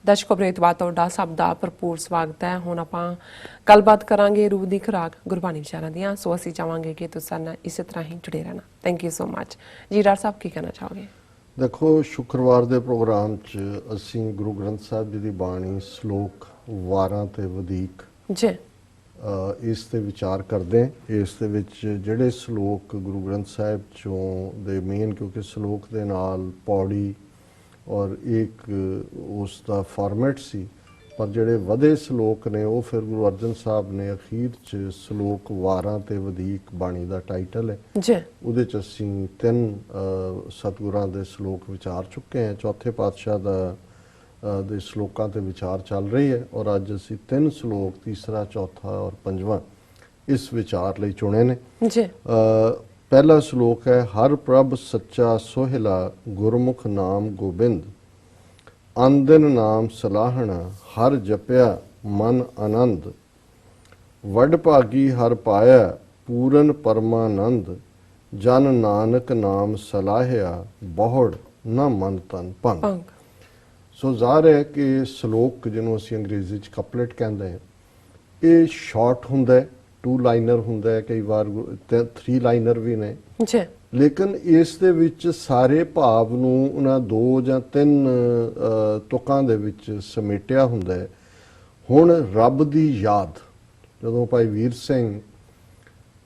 ਦਰਸ਼ਕੋ ਬਰੇਤਵਾ ਤੁਹਾਡਾ ਸਭ ਦਾ ਭਰਪੂਰ ਸਵਾਗਤ ਹੈ। ਹੁਣ ਆਪਾਂ ਗੱਲਬਾਤ ਕਰਾਂਗੇ ਰੂਹ ਦੀ ਖੁਰਾਕ ਗੁਰਬਾਣੀ ਵਿਚਾਰਾਂ ਦੀਆਂ। ਸੋ ਅਸੀਂ ਚਾਹਾਂਗੇ ਕਿ ਤੁਸੀਂ ਨਾਲ ਇਸੇ ਤਰ੍ਹਾਂ ਹੀ ਜੁੜੇ ਰਹਿਣਾ। ਥੈਂਕ ਯੂ ਸੋ ਮਚ ਜੀ। ਡਾਕਟਰ ਸਾਹਿਬ ਕੀ ਕਹਿਣਾ ਚਾਹੋਗੇ? ਦੇਖੋ, ਸ਼ੁੱਕਰਵਾਰ ਦੇ ਪ੍ਰੋਗਰਾਮ 'ਚ ਅਸੀਂ ਗੁਰੂ ਗ੍ਰੰਥ ਸਾਹਿਬ ਜੀ ਦੀ ਬਾਣੀ ਸ਼ਲੋਕ ਵਾਰਾਂ ਤੇ ਵਧੀਕ ਜੀ ਇਸ ਤੇ ਵਿਚਾਰ ਕਰਦੇ ਹਾਂ। ਇਸ ਦੇ ਵਿੱਚ ਜਿਹੜੇ ਸ਼ਲੋਕ ਗੁਰੂ ਗ੍ਰੰਥ ਸਾਹਿਬ ਚੋਂ ਦੇ ਮੇਨ, ਕਿਉਂਕਿ ਸ਼ਲੋਕ ਦੇ ਨਾਲ ਪੌੜੀ ਔਰ ਇੱਕ ਉਸ ਦਾ ਫਾਰਮੈਟ ਸੀ, ਪਰ ਜਿਹੜੇ ਵਧੇ ਸ਼ਲੋਕ ਨੇ ਉਹ ਫਿਰ ਗੁਰੂ ਅਰਜਨ ਸਾਹਿਬ ਨੇ ਅਖੀਰ 'ਚ ਸ਼ਲੋਕ ਵਾਰਾਂ ਤੇ ਵਧੀਕ ਬਾਣੀ ਦਾ ਟਾਈਟਲ ਹੈ ਜੀ। ਉਹਦੇ 'ਚ ਅਸੀਂ 3 ਸਤਿਗੁਰਾਂ ਦੇ ਸ਼ਲੋਕ ਵਿਚਾਰ ਚੁੱਕੇ ਹਾਂ। ਚੌਥੇ ਪਾਤਸ਼ਾਹ ਦੇ ਸ਼ਲੋਕਾਂ ਤੇ ਵਿਚਾਰ ਚੱਲ ਰਹੀ ਹੈ ਔਰ ਅੱਜ ਅਸੀਂ 3 ਸ਼ਲੋਕ, ਤੀਸਰਾ, ਚੌਥਾ ਔਰ ਪੰਜਵਾਂ ਇਸ ਵਿਚਾਰ ਲਈ ਚੁਣੇ ਨੇ ਜੀ। ਪਹਿਲਾ ਸ਼ਲੋਕ ਹੈ, ਹਰ ਪ੍ਰਭ ਸੱਚਾ ਸੋਹਿਲਾ ਗੁਰਮੁਖ ਨਾਮ ਗੋਬਿੰਦ, ਅੰਦਨ ਨਾਮ ਸਲਾਹਣਾ ਹਰ ਜਪਿਆ ਮਨ ਆਨੰਦ, ਵੱਡ ਭਾਗੀ ਹਰ ਪਾਇਆ ਪੂਰਨ ਪਰਮਾਨੰਦ, ਜਨ ਨਾਨਕ ਨਾਮ ਸਲਾਹਿਆ ਬਹੁੜ ਨਾ ਮਨ ਤਨ ਭੰਗ। ਸੋ ਜ਼ਾਹਰ ਹੈ ਕਿ ਸ਼ਲੋਕ ਜਿਹਨੂੰ ਅਸੀਂ ਅੰਗਰੇਜ਼ੀ 'ਚ ਕਪਲੇਟ ਕਹਿੰਦੇ ਹਾਂ, ਇਹ ਸ਼ਾਰਟ ਹੁੰਦਾ ਹੈ, 2 ਲਾਈਨਰ ਹੁੰਦਾ ਹੈ, ਕਈ ਵਾਰ 3 ਲਾਈਨਰ ਵੀ ਨੇ ਜੀ। ਲੇਕਿਨ ਇਸ ਦੇ ਵਿੱਚ ਸਾਰੇ ਭਾਵ ਨੂੰ ਉਹਨਾਂ 2 ਜਾਂ 3 ਤੁਕਾਂ ਦੇ ਵਿੱਚ ਸਮੇਟਿਆ ਹੁੰਦਾ ਹੈ। ਹੁਣ ਰੱਬ ਦੀ ਯਾਦ, ਜਦੋਂ ਭਾਈ ਵੀਰ ਸਿੰਘ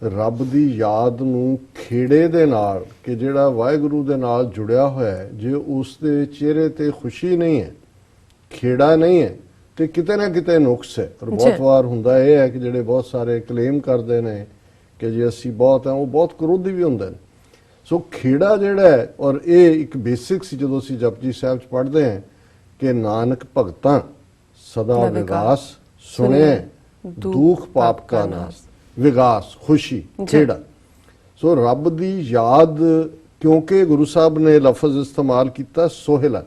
ਰੱਬ ਦੀ ਯਾਦ ਨੂੰ ਖੇੜੇ ਦੇ ਨਾਲ, ਕਿ ਜਿਹੜਾ ਵਾਹਿਗੁਰੂ ਦੇ ਨਾਲ ਜੁੜਿਆ ਹੋਇਆ ਹੈ, ਜੇ ਉਸ ਦੇ ਚਿਹਰੇ ਤੇ ਖੁਸ਼ੀ ਨਹੀਂ ਹੈ, ਖੇੜਾ ਨਹੀਂ ਹੈ, ਤੇ ਕਿਤੇ ਨਾ ਕਿਤੇ ਨੁਕਸ ਹੈ। ਪਰ ਬਹੁਤ ਵਾਰ ਹੁੰਦਾ ਇਹ ਹੈ ਕਿ ਜਿਹੜੇ ਬਹੁਤ ਸਾਰੇ ਕਲੇਮ ਕਰਦੇ ਨੇ ਕਿ ਜੇ ਅਸੀਂ ਬਹੁਤ ਹਾਂ, ਉਹ ਬਹੁਤ ਕਰੋਧੀ ਵੀ ਹੁੰਦੇ ਨੇ। ਸੋ ਖੇੜਾ ਜਿਹੜਾ ਹੈ, ਔਰ ਇਹ ਇੱਕ ਬੇਸਿਕ ਸੀ ਜਦੋਂ ਅਸੀਂ ਜਪਜੀ ਸਾਹਿਬ 'ਚ ਪੜ੍ਹਦੇ ਹਾਂ ਕਿ ਨਾਨਕ ਭਗਤਾਂ ਸਦਾ ਵਿਗਾਸ ਸੁਣੇ, ਦੁੱਖ ਪਾਪ ਕਾ ਨਾਸ। ਵਿਗਾਸ, ਖੁਸ਼ੀ, ਖੇੜਾ। ਸੋ ਰੱਬ ਦੀ ਯਾਦ, ਕਿਉਂਕਿ ਗੁਰੂ ਸਾਹਿਬ ਨੇ ਲਫ਼ਜ਼ ਇਸਤੇਮਾਲ ਕੀਤਾ ਸੋਹਿਲਾ।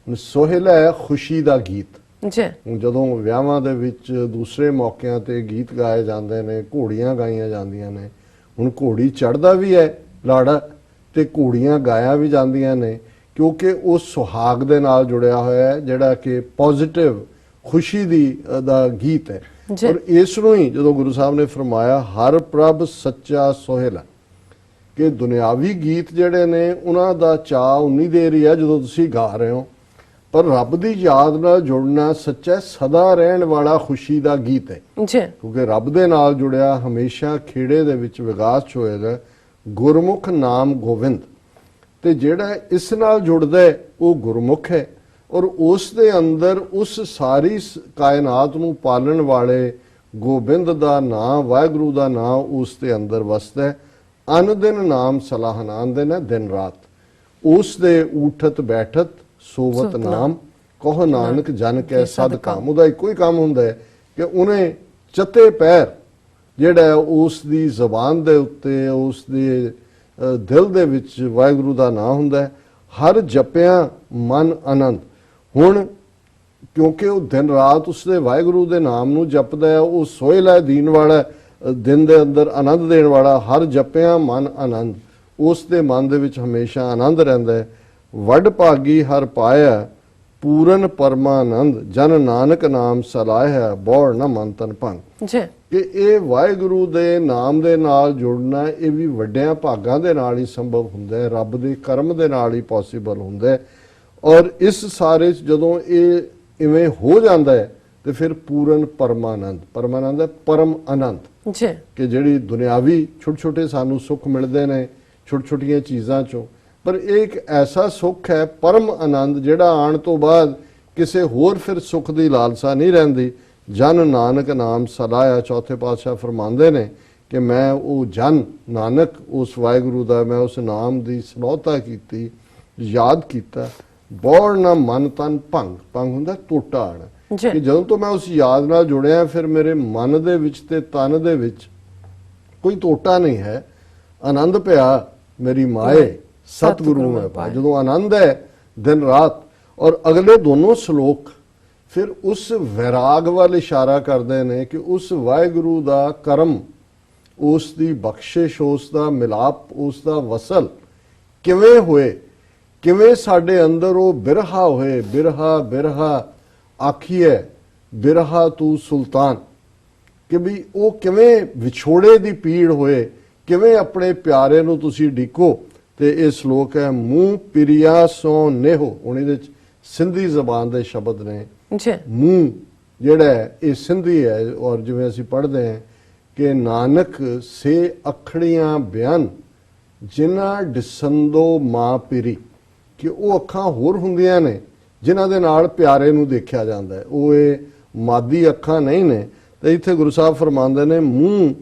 ਸੋਹਿਲਾ ਹੈ ਖੁਸ਼ੀ ਦਾ ਗੀਤ। ਜਦੋਂ ਵਿਆਹਾਂ ਦੇ ਵਿੱਚ ਦੂਸਰੇ ਮੌਕਿਆਂ ਤੇ ਗੀਤ ਗਾਏ ਜਾਂਦੇ ਨੇ, ਘੋੜੀਆਂ ਗਾਈਆਂ ਜਾਂਦੀਆਂ ਨੇ। ਹੁਣ ਘੋੜੀ ਚੜ੍ਹਦਾ ਵੀ ਹੈ ਲਾੜਾ ਤੇ ਘੋੜੀਆਂ ਗਾਇਆ ਵੀ ਜਾਂਦੀਆਂ ਨੇ, ਕਿਉਂਕਿ ਉਹ ਸੁਹਾਗ ਦੇ ਨਾਲ ਜੁੜਿਆ ਹੋਇਆ ਹੈ, ਜਿਹੜਾ ਕਿ ਪੋਜ਼ਿਟਿਵ ਖੁਸ਼ੀ ਦਾ ਗੀਤ ਹੈ। ਔਰ ਇਸ ਨੂੰ ਹੀ ਜਦੋਂ ਗੁਰੂ ਸਾਹਿਬ ਨੇ ਫਰਮਾਇਆ ਹਰ ਪ੍ਰਭ ਸੱਚਾ ਸੋਹਿਲਾ, ਕਿ ਦੁਨਿਆਵੀ ਗੀਤ ਜਿਹੜੇ ਨੇ ਉਹਨਾਂ ਦਾ ਚਾਅ ਉਨੀ ਦੇਰ ਹੀ ਹੈ ਜਦੋਂ ਤੁਸੀਂ ਗਾ ਰਹੇ ਹੋ, ਪਰ ਰੱਬ ਦੀ ਯਾਦ ਨਾਲ ਜੁੜਨਾ ਸੱਚਾ ਸਦਾ ਰਹਿਣ ਵਾਲਾ ਖੁਸ਼ੀ ਦਾ ਗੀਤ ਹੈ। ਕਿਉਂਕਿ ਰੱਬ ਦੇ ਨਾਲ ਜੁੜਿਆ ਹਮੇਸ਼ਾ ਖੇੜੇ ਦੇ ਵਿੱਚ ਵਿਗਾਸ ਹੋਏਗਾ। ਗੁਰਮੁਖ ਨਾਮ ਗੋਬਿੰਦ, ਤੇ ਜਿਹੜਾ ਇਸ ਨਾਲ ਜੁੜਦਾ ਹੈ ਉਹ ਗੁਰਮੁਖ ਹੈ, ਔਰ ਉਸ ਦੇ ਅੰਦਰ ਉਸ ਸਾਰੀ ਕਾਇਨਾਤ ਨੂੰ ਪਾਲਣ ਵਾਲੇ ਗੋਬਿੰਦ ਦਾ ਨਾਮ, ਵਾਹਿਗੁਰੂ ਦਾ ਨਾਮ ਉਸ ਦੇ ਅੰਦਰ ਵਸਦਾ ਹੈ। ਅਨ ਦਿਨ ਨਾਮ ਸਲਾਹਨਾ, ਦਿਨ ਹੈ ਦਿਨ ਰਾਤ, ਉਸ ਦੇ ਉਠਤ ਬੈਠਤ ਸੋਵਤ ਨਾਮ, ਕਹੋ ਨਾਨਕ ਜਨ ਕੈ ਸਦ ਕਾਮ। ਉਹਦਾ ਇੱਕੋ ਹੀ ਕੰਮ ਹੁੰਦਾ ਹੈ ਕਿ ਉਹਨੇ ਚੱਤੇ ਪੈਰ ਜਿਹੜਾ ਉਸ ਦੀ ਜ਼ਬਾਨ ਦੇ ਉੱਤੇ, ਉਸ ਦੇ ਦਿਲ ਦੇ ਵਿੱਚ ਵਾਹਿਗੁਰੂ ਦਾ ਨਾਮ ਹੁੰਦਾ ਹੈ। ਹਰ ਜਪਿਆ ਮਨ ਆਨੰਦ। ਹੁਣ ਕਿਉਂਕਿ ਉਹ ਦਿਨ ਰਾਤ ਉਸਦੇ ਵਾਹਿਗੁਰੂ ਦੇ ਨਾਮ ਨੂੰ ਜਪਦਾ ਹੈ, ਉਹ ਸੋਹਿਲਾ ਦੀਨ ਵਾਲਾ, ਦਿਨ ਦੇ ਅੰਦਰ ਆਨੰਦ ਦੇਣ ਵਾਲਾ। ਹਰ ਜਪਿਆ ਮਨ ਆਨੰਦ, ਉਸ ਦੇ ਮਨ ਦੇ ਵਿੱਚ ਹਮੇਸ਼ਾ ਆਨੰਦ ਰਹਿੰਦਾ ਹੈ। ਵੱਡ ਭਾਗੀ ਹਰ ਪਾਇਆ ਪੂਰਨ ਪਰਮਾਨੰਦ, ਜਨ ਨਾਨਕ ਨਾਮ ਸਲਾਹਿਆ ਬਹੁੜ ਨਾ ਮਨ ਤਨ ਭੰਗ। ਕਿ ਇਹ ਵਾਹਿਗੁਰੂ ਦੇ ਨਾਮ ਦੇ ਨਾਲ ਜੁੜਨਾ, ਇਹ ਵੀ ਵੱਡਿਆਂ ਭਾਗਾਂ ਦੇ ਨਾਲ ਹੀ ਸੰਭਵ ਹੁੰਦਾ ਹੈ, ਰੱਬ ਦੇ ਕਰਮ ਦੇ ਨਾਲ ਹੀ ਪੋਸੀਬਲ ਹੁੰਦਾ ਹੈ। ਔਰ ਇਸ ਸਾਰੇ ਜਦੋਂ ਇਹ ਇਵੇਂ ਹੋ ਜਾਂਦਾ ਹੈ ਤੇ ਫਿਰ ਪੂਰਨ ਪਰਮਾਨੰਦ, ਪਰਮਾਨੰਦ ਹੈ ਪਰਮ ਆਨੰਦ, ਕਿ ਜਿਹੜੀ ਦੁਨਿਆਵੀ ਛੋਟੇ ਛੋਟੇ ਸਾਨੂੰ ਸੁੱਖ ਮਿਲਦੇ ਨੇ ਛੋਟੀ ਛੋਟੀਆਂ ਚੀਜ਼ਾਂ ਚੋਂ, ਪਰ ਇਹ ਇੱਕ ਐਸਾ ਸੁੱਖ ਹੈ ਪਰਮ ਆਨੰਦ, ਜਿਹੜਾ ਆਉਣ ਤੋਂ ਬਾਅਦ ਕਿਸੇ ਹੋਰ ਫਿਰ ਸੁੱਖ ਦੀ ਲਾਲਸਾ ਨਹੀਂ ਰਹਿੰਦੀ। ਜਨ ਨਾਨਕ ਨਾਮ ਸਲਾਹਿਆ, ਚੌਥੇ ਪਾਤਸ਼ਾਹ ਫਰਮਾਉਂਦੇ ਨੇ ਕਿ ਮੈਂ ਉਹ ਜਨ ਨਾਨਕ, ਉਸ ਵਾਹਿਗੁਰੂ ਦਾ ਮੈਂ ਉਸ ਨਾਮ ਦੀ ਸਲੋਤਾ ਕੀਤੀ, ਯਾਦ ਕੀਤਾ। ਬਹੁੜ ਨਾ ਮਨ ਤਨ ਭੰਗ, ਭੰਗ ਹੁੰਦਾ ਟੋਟਾ ਆਣਾ, ਕਿ ਜਦੋਂ ਤੋਂ ਮੈਂ ਉਸ ਯਾਦ ਨਾਲ ਜੁੜਿਆ ਫਿਰ ਮੇਰੇ ਮਨ ਦੇ ਵਿੱਚ ਤੇ ਤਨ ਦੇ ਵਿੱਚ ਕੋਈ ਟੋਟਾ ਨਹੀਂ ਹੈ। ਆਨੰਦ ਪਿਆ ਮੇਰੀ ਮਾਏ ਸਤਿਗੁਰੂ ਮੈਂ ਪਾਇਆ। ਜਦੋਂ ਆਨੰਦ ਹੈ ਦਿਨ ਰਾਤ। ਔਰ ਅਗਲੇ ਦੋਨੋਂ ਸ਼ਲੋਕ ਫਿਰ ਉਸ ਵੈਰਾਗ ਵੱਲ ਇਸ਼ਾਰਾ ਕਰਦੇ ਨੇ ਕਿ ਉਸ ਵਾਹਿਗੁਰੂ ਦਾ ਕਰਮ, ਉਸ ਦੀ ਬਖਸ਼ਿਸ਼, ਉਸ ਦਾ ਮਿਲਾਪ, ਉਸ ਦਾ ਵਸਲ ਕਿਵੇਂ ਹੋਏ, ਕਿਵੇਂ ਸਾਡੇ ਅੰਦਰ ਉਹ ਬਿਰਹਾ ਹੋਏ, ਬਿਰਹਾ ਆਖੀਏ ਬਿਰਹਾ ਤੂੰ ਸੁਲਤਾਨ, ਕਿ ਵੀ ਉਹ ਕਿਵੇਂ ਵਿਛੋੜੇ ਦੀ ਪੀੜ ਹੋਏ, ਕਿਵੇਂ ਆਪਣੇ ਪਿਆਰੇ ਨੂੰ ਤੁਸੀਂ ਡੀਕੋ। ਤੇ ਇਹ ਸ਼ਲੋਕ ਹੈ ਮੂੰਹ ਪਿਰਿਆ ਸੋ ਨੇਹੋ। ਹੁਣ ਇਹਦੇ ਚ ਸਿੰਧੀ ਜ਼ਬਾਨ ਦੇ ਸ਼ਬਦ ਨੇ। ਜੀ ਮੂੰਹ ਜਿਹੜਾ ਹੈ ਇਹ ਸਿੰਧੀ ਹੈ, ਔਰ ਜਿਵੇਂ ਅਸੀਂ ਪੜ੍ਹਦੇ ਹਾਂ ਕਿ ਨਾਨਕ ਸੇ ਅੱਖੜੀਆਂ ਬਿਆਨ ਜਿਨ੍ਹਾਂ ਡਿਸੰਦੋ ਮਾਂ ਪਿਰੀ, ਕਿ ਉਹ ਅੱਖਾਂ ਹੋਰ ਹੁੰਦੀਆਂ ਨੇ ਜਿਨ੍ਹਾਂ ਦੇ ਨਾਲ ਪਿਆਰੇ ਨੂੰ ਦੇਖਿਆ ਜਾਂਦਾ ਹੈ, ਉਹ ਇਹ ਮਾਦੀ ਅੱਖਾਂ ਨਹੀਂ ਨੇ। ਤੇ ਇੱਥੇ ਗੁਰੂ ਸਾਹਿਬ ਫਰਮਾਉਂਦੇ ਨੇ ਮੂੰਹ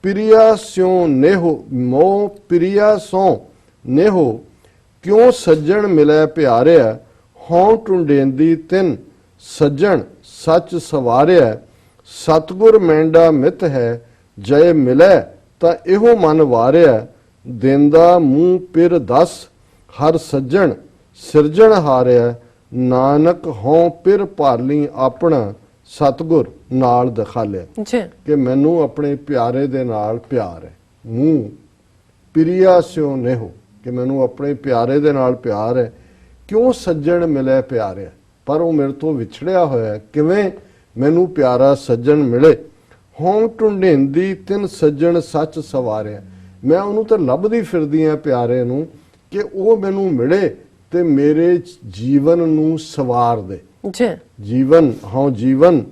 ਪਿਰਿਆ ਸਿਉ ਨੇਹੋ, ਮੋਹ ਪਿਰਿਆ ਸੋ ਨੇਹੋ, ਕਿਉਂ ਸੱਜਣ ਮਿਲੈ ਪਿਆਰਿਆ, ਹੋਂ ਟੁੰਡੇਂਦੀ ਤਿੰਨ ਸੱਜਣ ਸੱਚ ਸਵਾਰਿਆ, ਸਤਗੁਰ ਮੈਂਡਾ ਮਿੱਤ ਹੈ ਜੈ ਮਿਲੈ ਤਾਂ ਇਹੋ ਮਨ ਵਾਰਿਆ, ਦੇਂਦਾ ਮੂੰਹ ਪਿਰ ਦਸ ਹਰ ਸੱਜਣ ਸਿਰਜਣ ਹਾਰਿਆ, ਨਾਨਕ ਹੋਂ ਪਿਰ ਭਾਲੀ ਆਪਣਾ ਸਤਗੁਰ ਨਾਲ ਦਿਖਾਲਿਆ। ਜੀ ਕਿ ਮੈਨੂੰ ਆਪਣੇ ਪਿਆਰੇ ਦੇ ਨਾਲ ਪਿਆਰ ਹੈ। ਮੂੰਹ ਪਿਰਿਆ ਸਿਉ ਨੇਹੋ, ਕਿ ਮੈਨੂੰ ਆਪਣੇ ਪਿਆਰੇ ਦੇ ਨਾਲ ਪਿਆਰ ਹੈ, ਕਿਉਂ ਸੱਜਣ ਮਿਲੇ ਪਿਆਰਿਆ, ਪਰ ਉਹ ਮੇਰੇ ਤੋਂ ਵਿਛੜਿਆ ਹੋਇਆ, ਕਿਵੇਂ ਮੈਨੂੰ ਪਿਆਰਾ ਸੱਜਣ ਮਿਲੇ। ਹੋਂ ਟੁੰਡੇਂਦੀ ਤਿੰਨ ਸੱਜਣ ਸੱਚ ਸਵਾਰਿਆ, ਮੈਂ ਉਹਨੂੰ ਤਾਂ ਲੱਭਦੀ ਫਿਰਦੀ ਆ ਪਿਆਰੇ ਨੂੰ, ਕਿ ਉਹ ਮੈਨੂੰ ਮਿਲੇ ਤੇ ਮੇਰੇ ਜੀਵਨ ਨੂੰ ਸਵਾਰ ਦੇ। ਜੀ ਜੀਵਨ ਜੀਵਨ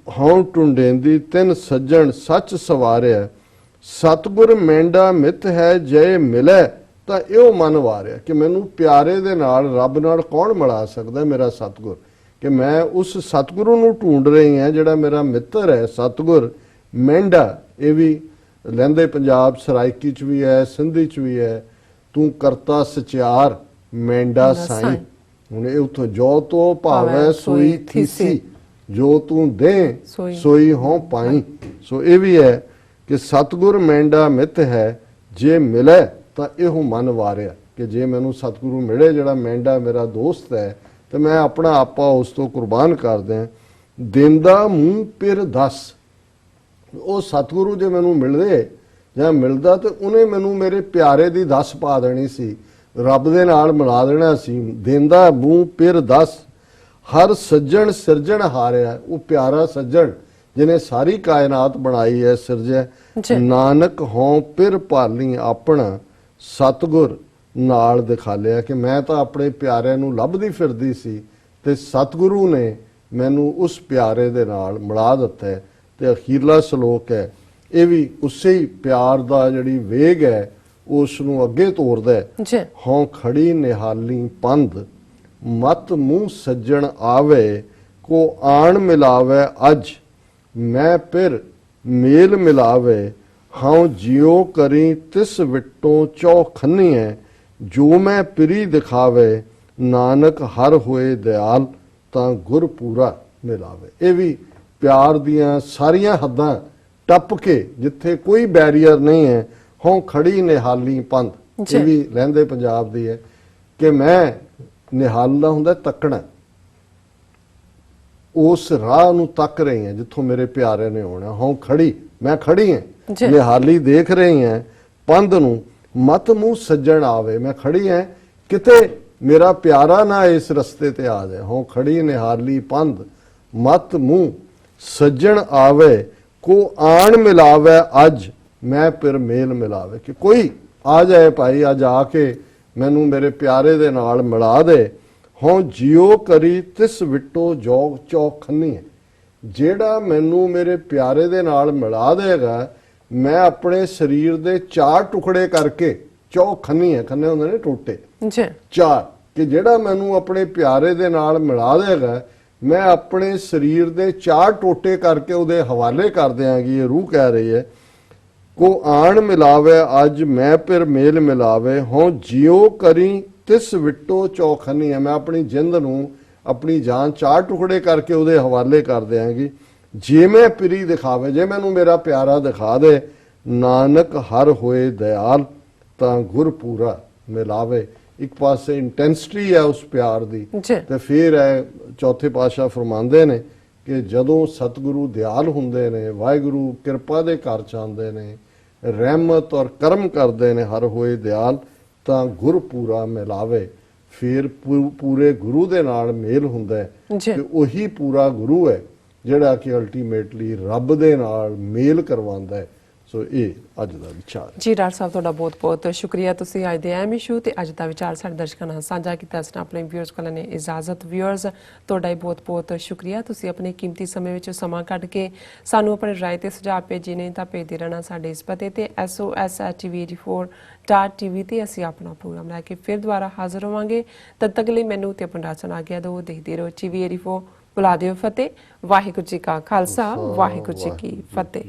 ਹੋਂ ਟੁੰਡੇਂਦੀ ਤਿੰਨ ਸੱਜਣ ਸੱਚ ਸਵਾਰਿਆ, ਸਤਗੁਰ ਮੈਂਡਾ ਮਿੱਤ ਹੈ ਜੇ ਮਿਲੇ ਤਾਂ ਇਹੋ ਮਨ ਵਾਰਿਆ, ਕਿ ਮੈਨੂੰ ਪਿਆਰੇ ਦੇ ਨਾਲ ਰੱਬ ਨਾਲ ਕੌਣ ਮਿਲਾ ਸਕਦਾ, ਮੇਰਾ ਸਤਗੁਰ। ਕਿ ਮੈਂ ਉਸ ਸਤਗੁਰੂ ਨੂੰ ਢੂੰਡ ਰਹੀ ਹਾਂ ਜਿਹੜਾ ਮੇਰਾ ਮਿੱਤਰ ਹੈ। ਸਤਗੁਰ ਮੈਂਡਾ, ਇਹ ਵੀ ਲਹਿੰਦੇ ਪੰਜਾਬ ਸਰਾਇਕੀ ਚ ਵੀ ਹੈ, ਸਿੰਧੀ ਚ ਵੀ ਹੈ। ਤੂੰ ਕਰਤਾ ਸਚਿਆਰ ਮੈਂਡਾ ਸਾਈਂ, ਹੁਣ ਇਹ ਉਥੋਂ ਜੋ ਤੋ ਭਾਵੈ ਸੋਈ ਥੀਸੀ, ਜੋ ਤੂੰ ਦੇ ਸੋਈ ਹੋਂ ਪਾਈ। ਸੋ ਇਹ ਵੀ ਹੈ ਕਿ ਸਤਗੁਰ ਮੈਂਡਾ ਮਿੱਤ ਹੈ ਜੇ ਮਿਲੇ ਤਾਂ ਇਹੋ ਮਨ ਵਾਰਿਆ, ਕਿ ਜੇ ਮੈਨੂੰ ਸਤਗੁਰੂ ਮਿਲੇ ਜਿਹੜਾ ਮੈਂਡਾ ਮੇਰਾ ਦੋਸਤ ਹੈ ਤੇ ਮੈਂ ਆਪਣਾ ਆਪਾ ਉਸ ਤੋਂ ਕੁਰਬਾਨ ਕਰ ਦਿਆਂ। ਦਿੰਦਾ ਮੂੰਹ ਪਿਰ ਦਸ, ਉਹ ਸਤਗੁਰੂ ਜੇ ਮੈਨੂੰ ਮਿਲਦੇ ਜਾਂ ਮਿਲਦਾ ਤੇ ਉਹਨੇ ਮੈਨੂੰ ਮੇਰੇ ਪਿਆਰੇ ਦੀ ਦੱਸ ਪਾ ਦੇਣੀ ਸੀ, ਰੱਬ ਦੇ ਨਾਲ ਮਿਲਾ ਦੇਣਾ ਸੀ। ਦਿੰਦਾ ਮੂੰਹ ਪਿਰ ਦਸ ਹਰ ਸੱਜਣ ਸਿਰਜਣ ਹਾਰਿਆ, ਉਹ ਪਿਆਰਾ ਸੱਜਣ ਜਿਹਨੇ ਸਾਰੀ ਕਾਇਨਾਤ ਬਣਾਈ ਹੈ, ਸਿਰਜਿਆ। ਨਾਨਕ ਹੋਂ ਪਿਰ ਭਾਲੀ ਆਪਣਾ ਸਤਗੁਰ ਨਾਲ ਦਿਖਾਲਿਆ, ਕਿ ਮੈਂ ਤਾਂ ਆਪਣੇ ਪਿਆਰੇ ਨੂੰ ਲੱਭਦੀ ਫਿਰਦੀ ਸੀ ਤੇ ਸਤਗੁਰੂ ਨੇ ਮੈਨੂੰ ਉਸ ਪਿਆਰੇ ਦੇ ਨਾਲ ਮਿਲਾ ਦਿੱਤਾ ਹੈ। ਤੇ ਅਖੀਰਲਾ ਸ਼ਲੋਕ ਹੈ, ਇਹ ਵੀ ਉਸੇ ਹੀ ਪਿਆਰ ਦਾ ਜਿਹੜੀ ਵੇਗ ਹੈ ਉਸ ਨੂੰ ਅੱਗੇ ਤੋਰਦਾ ਹੈ। ਹੋਂ ਖੜੀ ਨਿਹਾਲੀ ਪੰਧ ਮਤ ਮੂੰਹ ਸੱਜਣ ਆਵੇ, ਕੋ ਆਣ ਮਿਲਾਵੇ ਅੱਜ ਮੈਂ ਫਿਰ ਮੇਲ ਮਿਲਾਵੇ, ਹਾਂ ਜਿਉ ਕਰੀ ਤਿਸ ਵਿਟੋਂ ਚੌਖੰਨੀਐ, ਜੋ ਮੈਂ ਪਿਰੀ ਦਿਖਾਵੇ, ਨਾਨਕ ਹਰ ਹੋਏ ਦਿਆਲ ਤਾਂ ਗੁਰ ਪੂਰਾ ਮਿਲਾਵੇ। ਇਹ ਵੀ ਪਿਆਰ ਦੀਆਂ ਸਾਰੀਆਂ ਹੱਦਾਂ ਟੱਪ ਕੇ, ਜਿੱਥੇ ਕੋਈ ਬੈਰੀਅਰ ਨਹੀਂ ਹੈ, ਹੋਂ ਖੜੀ ਨਿਹਾਲੀ ਪੰਧ, ਇਹ ਵੀ ਲਹਿੰਦੇ ਪੰਜਾਬ ਦੀ ਹੈ। ਕਿ ਮੈਂ ਨਿਹਾਲਣਾ ਹੁੰਦਾ ਤੱਕਣਾ, ਉਸ ਰਾਹ ਨੂੰ ਤੱਕ ਰਹੀ ਹਾਂ ਜਿੱਥੋਂ ਮੇਰੇ ਪਿਆਰੇ ਨੇ ਆਉਣਾ। ਹੋਂ ਖੜੀ, ਮੈਂ ਖੜੀ ਹਾਂ, ਨਿਹਾਲੀ ਦੇਖ ਰਹੀ ਹਾਂ ਪੰਧ ਨੂੰ, ਮਤ ਮੂੰਹ ਸੱਜਣ ਆਵੇ, ਮੈਂ ਖੜੀ ਹਾਂ ਕਿਤੇ ਮੇਰਾ ਪਿਆਰਾ ਨਾ ਇਸ ਰਸਤੇ ਤੇ ਆ ਜਾਏ। ਹੋਂ ਖੜੀ ਨਿਹਾਲੀ ਪੰਧ ਮਤ ਮੂੰਹ ਸੱਜਣ ਆਵੇ, ਕੋ ਆਣ ਮਿਲਾਵੇ ਅੱਜ ਮੈਂ ਫਿਰ ਮੇਲ ਮਿਲਾਵੇ, ਕਿ ਕੋਈ ਆ ਜਾਏ ਭਾਈ ਅੱਜ ਆ ਕੇ ਮੈਨੂੰ ਮੇਰੇ ਪਿਆਰੇ ਦੇ ਨਾਲ ਮਿਲਾ ਦੇ। ਹੋਂ ਜਿਉ ਕਰੀ ਤਿਸ ਵਿਟੋ ਜੋ ਚੌਖੰਨੀ, ਜਿਹੜਾ ਮੈਨੂੰ ਮੇਰੇ ਪਿਆਰੇ ਦੇ ਨਾਲ ਮਿਲਾ ਦੇਗਾ, ਮੈਂ ਆਪਣੇ ਸਰੀਰ ਦੇ 4 ਟੁਕੜੇ ਕਰਕੇ, ਚੌਖੰਨੀ ਹੈ, ਖੰਨੇ ਹੁੰਦੇ ਨੇ ਟੋਟੇ, 4, ਕਿ ਜਿਹੜਾ ਮੈਨੂੰ ਆਪਣੇ ਪਿਆਰੇ ਦੇ ਨਾਲ ਮਿਲਾ ਦੇਗਾ, ਮੈਂ ਆਪਣੇ ਸਰੀਰ ਦੇ 4 ਟੋਟੇ ਕਰਕੇ ਉਹਦੇ ਹਵਾਲੇ ਕਰ ਦਿਆਂਗੀ। ਇਹ ਰੂਹ ਕਹਿ ਰਹੀ ਹੈ, ਕੋ ਆਣ ਮਿਲਾਵੇ ਅੱਜ ਮੈਂ ਫਿਰ ਮੇਲ ਮਿਲਾਵੇ, ਹੋਂ ਜਿਉ ਕਰੀ ਤਿਸ ਵਿਟੋ ਚੌਖੰਨੀ ਹੈ, ਮੈਂ ਆਪਣੀ ਜਿੰਦ ਨੂੰ, ਆਪਣੀ ਜਾਨ 4 ਟੁਕੜੇ ਕਰਕੇ ਉਹਦੇ ਹਵਾਲੇ ਕਰ ਦਿਆਂਗੀ। ਜੇ ਮੈਂ ਪਿਰੀ ਦਿਖਾਵੇ, ਜੇ ਮੈਨੂੰ ਮੇਰਾ ਪਿਆਰਾ ਦਿਖਾ ਦੇ, ਨਾਨਕ ਹਰ ਹੋਏ ਦਿਆਲ ਤਾਂ ਗੁਰ ਪੂਰਾ ਮਿਲਾਵੇ। ਇੱਕ ਪਾਸੇ ਇੰਟੈਂਸਿਟੀ ਹੈ ਉਸ ਪਿਆਰ ਦੀ, ਤੇ ਫਿਰ ਹੈ ਚੌਥੇ ਪਾਤਸ਼ਾਹ ਫਰਮਾਉਂਦੇ ਨੇ ਕਿ ਜਦੋਂ ਸਤਿਗੁਰੂ ਦਿਆਲ ਹੁੰਦੇ ਨੇ, ਵਾਹਿਗੁਰੂ ਕਿਰਪਾ ਦੇ ਘਰ ਚ ਆਉਂਦੇ ਨੇ, ਰਹਿਮਤ ਔਰ ਕਰਮ ਕਰਦੇ ਨੇ, ਹਰ ਹੋਏ ਦਿਆਲ ਤਾਂ ਗੁਰ ਪੂਰਾ ਮਿਲਾਵੇ। ਫਿਰ ਪੂਰੇ ਗੁਰੂ ਦੇ ਨਾਲ ਮੇਲ ਹੁੰਦਾ ਹੈ ਜੀ। ਤੇ ਉਹੀ ਪੂਰਾ ਗੁਰੂ ਹੈ ਜਿਹੜਾ ਕਿ ਅਲਟੀਮੇਟਲੀ ਰੱਬ ਦੇ ਨਾਲ ਮੇਲ ਕਰਵਾਉਂਦਾ ਹੈ। ਸੋ ਇਹ ਅੱਜ ਦਾ ਵਿਚਾਰ ਹੈ। ਜੀ ਡਾਕਟਰ ਸਾਹਿਬ ਤੁਹਾਡਾ ਬਹੁਤ ਬਹੁਤ ਸ਼ੁਕਰੀਆ, ਤੁਸੀਂ ਅੱਜ ਦੇ ਅਹਿਮ ਇਸ਼ੂ ਤੇ ਅੱਜ ਦਾ ਵਿਚਾਰ ਸਾਡੇ ਦਰਸ਼ਕਾਂ ਨਾਲ ਸਾਂਝਾ ਕੀਤਾ। ਇਸ ਨਾਲ ਆਪਣੇ ਵਿਊਅਰਸ ਕੋਲ ਨੇ ਇਜਾਜ਼ਤ। ਵਿਊਅਰਸ ਤੁਹਾਡਾ ਹੀ ਬਹੁਤ ਬਹੁਤ ਸ਼ੁਕਰੀਆ, ਤੁਸੀਂ ਆਪਣੇ ਕੀਮਤੀ ਸਮੇਂ ਵਿੱਚ ਸਮਾਂ ਕੱਢ ਕੇ ਸਾਨੂੰ ਆਪਣੇ ਰਾਏ ਤੇ ਸੁਝਾਅ ਭੇਜੇ ਨੇ ਤਾਂ ਭੇਜਦੇ ਰਹਿਣਾ ਸਾਡੇ ਇਸ ਪਤੇ ਤੇ sos@tv84.tv ਤੇ ਅਸੀਂ ਆਪਣਾ ਪ੍ਰੋਗਰਾਮ ਲੈ ਕੇ ਫਿਰ ਦੁਬਾਰਾ ਹਾਜ਼ਰ ਹੋਵਾਂਗੇ। ਤਦ ਤੱਕ ਲਈ ਮੈਨੂੰ ਤੇ ਆਪਣਾ ਰਾਸ਼ਨ ਆਗਿਆ ਦਿਓ। ਦੇਖਦੇ ਰਹੋ TV84। ਬੁਲਾ ਦਿਓ ਫਤਿਹ। ਵਾਹਿਗੁਰੂ ਜੀ ਕਾ ਖਾਲਸਾ, ਵਾਹਿਗੁਰੂ ਜੀ ਕੀ ਫਤਿਹ।